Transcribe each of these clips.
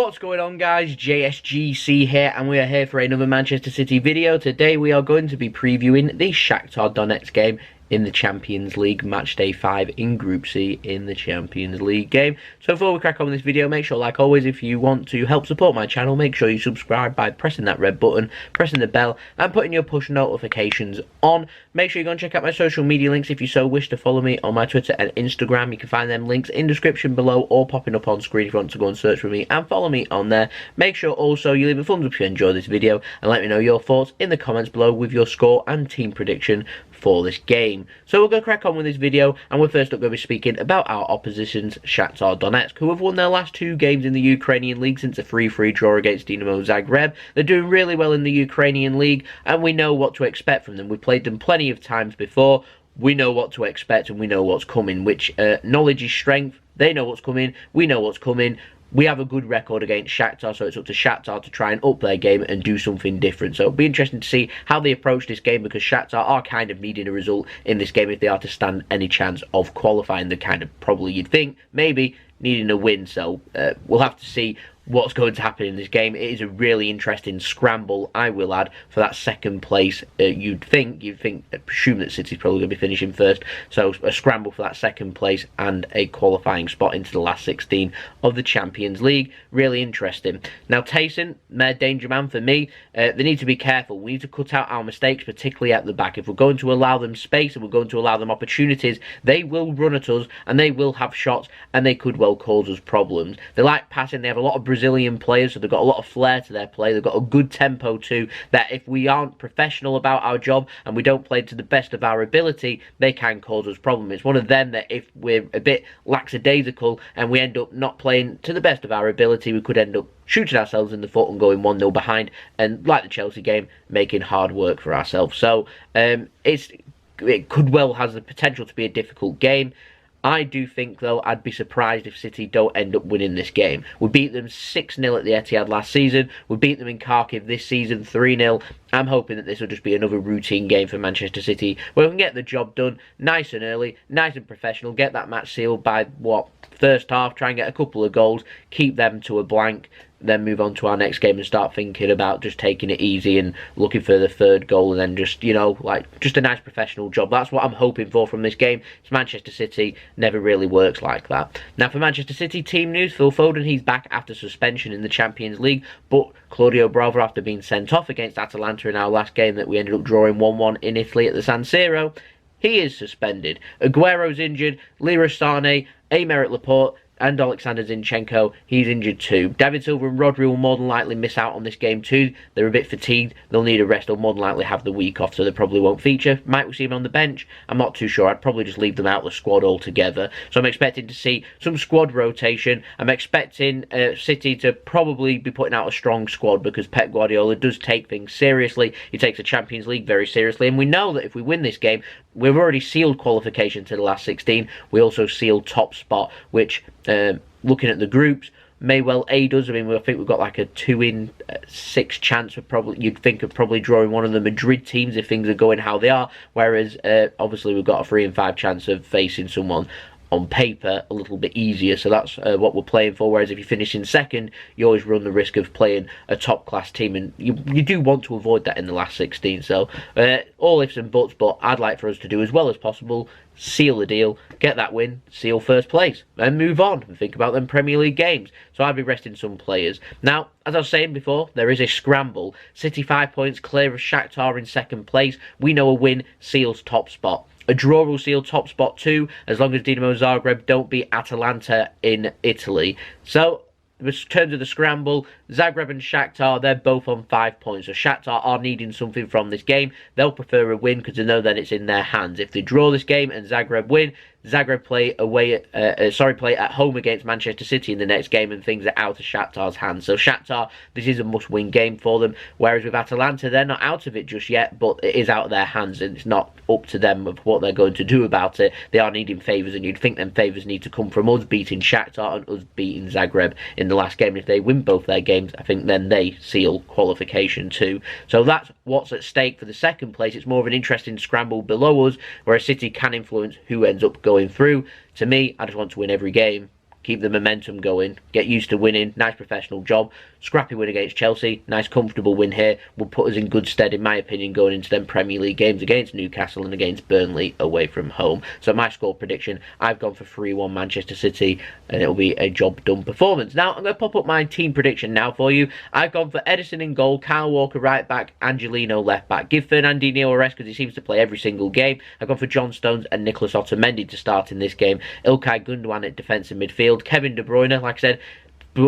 What's going on, guys? JSGC here, and we are here for another Manchester City video. Today we are going to be previewing the Shakhtar Donetsk game in the Champions League, match day 5 in Group C in the Champions League game. So before we crack on with this video, make sure, like always, if you want to help support my channel, make sure you subscribe by pressing that red button, pressing the bell, and putting your push notifications on. Make sure you go and check out my social media links if you so wish to follow me on my Twitter and Instagram. You can find them links in the description below or popping up on screen if you want to go and search for me and follow me on there. Make sure also you leave a thumbs up if you enjoy this video, and let me know your thoughts in the comments below with your score and team prediction for this game. So we're going to crack on with this video, and we're first up going to be speaking about our oppositions, Shakhtar Donetsk, who have won their last 2 games in the Ukrainian league since a 3-3 draw against Dinamo Zagreb. They're doing really well in the Ukrainian league, and we know what to expect from them. We've played them plenty of times before. We know what to expect, and we know what's coming, which knowledge is strength. They know what's coming, we know what's coming. We have a good record against Shakhtar, so it's up to Shakhtar to try and up their game and do something different. So it'll be interesting to see how they approach this game, because Shakhtar are kind of needing a result in this game if they are to stand any chance of qualifying. The kind of, probably you'd think, maybe needing a win. So we'll have to see what's going to happen in this game. It is a really interesting scramble, I will add, for that second place. You'd presume that City's probably going to be finishing first, so a scramble for that second place and a qualifying spot into the last 16 of the Champions League. Really interesting. Now Taison, their danger man for me. They need to be careful. We need to cut out our mistakes, particularly at the back. If we're going to allow them space and we're going to allow them opportunities, they will run at us and they will have shots, and they could well cause us problems. They like passing. They have a lot of Brazilian players, so they've got a lot of flair to their play. They've got a good tempo too, that if we aren't professional about our job and we don't play to the best of our ability, they can cause us problems. It's one of them that if we're a bit lackadaisical and we end up not playing to the best of our ability, we could end up shooting ourselves in the foot and going 1-0 behind, and like the Chelsea game, making hard work for ourselves. So it could well has the potential to be a difficult game. I do think, though, I'd be surprised if City don't end up winning this game. We beat them 6-0 at the Etihad last season. We beat them in Kharkiv this season 3-0. I'm hoping that this will just be another routine game for Manchester City, where we can get the job done nice and early, nice and professional, get that match sealed by, first half, try and get a couple of goals, keep them to a blank, then move on to our next game and start thinking about just taking it easy and looking for the 3rd goal, and then just, just a nice professional job. That's what I'm hoping for from this game. It's Manchester City, never really works like that. Now for Manchester City team news, Phil Foden, he's back after suspension in the Champions League, but Claudio Bravo, after being sent off against Atalanta in our last game that we ended up drawing 1-1 in Italy at the San Siro, he is suspended. Aguero's injured, Leroy Sané, Aymeric Laporte, and Oleksandr Zinchenko, he's injured too. David Silva and Rodri will more than likely miss out on this game too. They're a bit fatigued, they'll need a rest, they'll more than likely have the week off, so they probably won't feature. Might we see them on the bench? I'm not too sure. I'd probably just leave them out of the squad altogether. So I'm expecting to see some squad rotation. I'm expecting City to probably be putting out a strong squad, because Pep Guardiola does take things seriously. He takes the Champions League very seriously, and we know that if we win this game, we've already sealed qualification to the last 16. We also sealed top spot, which, looking at the groups, may well aid us. I mean, I think we've got like a 2 in 6 chance of you'd think of probably drawing one of the Madrid teams if things are going how they are, whereas obviously we've got a 3 in 5 chance of facing someone on paper a little bit easier. So that's what we're playing for. Whereas if you finish in second, you always run the risk of playing a top class team, and you do want to avoid that in the last 16. So all ifs and buts, but I'd like for us to do as well as possible, seal the deal, get that win, seal first place, and move on and think about them Premier League games. So I'd be resting some players. Now, as I was saying before, there is a scramble. City 5 points clear of Shakhtar in second place. We know a win seals top spot. A draw will seal top spot too, as long as Dinamo Zagreb don't beat Atalanta in Italy. So, in terms of the scramble, Zagreb and Shakhtar, they're both on 5 points. So Shakhtar are needing something from this game. They'll prefer a win because they know that it's in their hands. If they draw this game and Zagreb win, Zagreb play at home against Manchester City in the next game, and things are out of Shakhtar's hands. So Shakhtar, this is a must-win game for them. Whereas with Atalanta, they're not out of it just yet, but it is out of their hands, and it's not up to them of what they're going to do about it. They are needing favours, and you'd think them favours need to come from us beating Shakhtar and us beating Zagreb in the last game. And if they win both their games, I think then they seal qualification too. So that's what's at stake for the second place. It's more of an interesting scramble below us, where City can influence who ends up going through. To me, I just want to win every game, keep the momentum going, get used to winning. Nice professional job. Scrappy win against Chelsea. Nice comfortable win here. Will put us in good stead, in my opinion, going into them Premier League games against Newcastle and against Burnley away from home. So my score prediction, I've gone for 3-1 Manchester City, and it'll be a job done performance. Now, I'm going to pop up my team prediction now for you. I've gone for Ederson in goal, Kyle Walker right back, Angelino left back. Give Fernandinho a rest because he seems to play every single game. I've gone for John Stones and Nicolas Otamendi to start in this game. Ilkay Gundogan at defensive midfield. Kevin De Bruyne, like I said,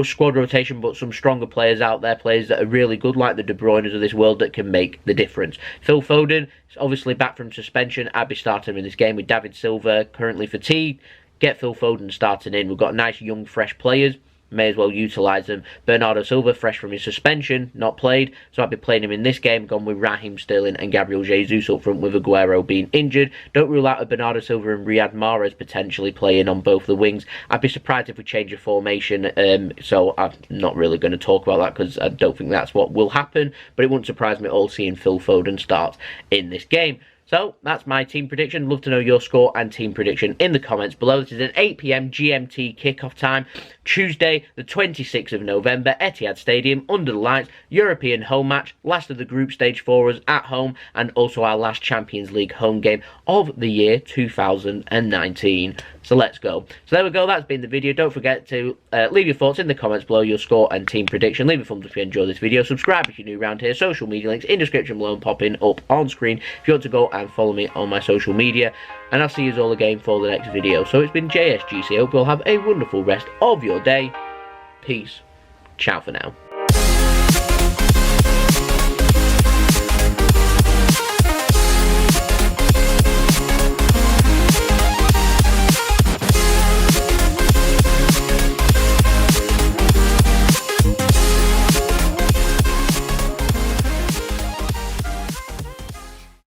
squad rotation, but some stronger players out there, players that are really good, like the De Bruynes of this world, that can make the difference. Phil Foden is obviously back from suspension. I'd be starting him in this game with David Silva, currently fatigued. Get Phil Foden starting in. We've got nice, young, fresh players. May as well utilise them. Bernardo Silva, fresh from his suspension, not played, so I'll be playing him in this game. Gone with Raheem Sterling and Gabriel Jesus up front with Aguero being injured. Don't rule out a Bernardo Silva and Riyad Mahrez potentially playing on both the wings. I'd be surprised if we change a formation, so I'm not really going to talk about that because I don't think that's what will happen, but it wouldn't surprise me at all seeing Phil Foden start in this game. So, that's my team prediction. Love to know your score and team prediction in the comments below. This is an 8 PM GMT kickoff time. Tuesday, the 26th of November, Etihad Stadium, under the lights, European home match, last of the group stage for us at home, and also our last Champions League home game of the year 2019. So let's go. So there we go, that's been the video. Don't forget to leave your thoughts in the comments below, your score and team prediction. Leave a thumbs up if you enjoyed this video. Subscribe if you're new around here. Social media links in description below and popping up on screen if you want to go and follow me on my social media. And I'll see you all again for the next video. So it's been JSGC. I hope you'll have a wonderful rest of your day. Peace. Ciao for now.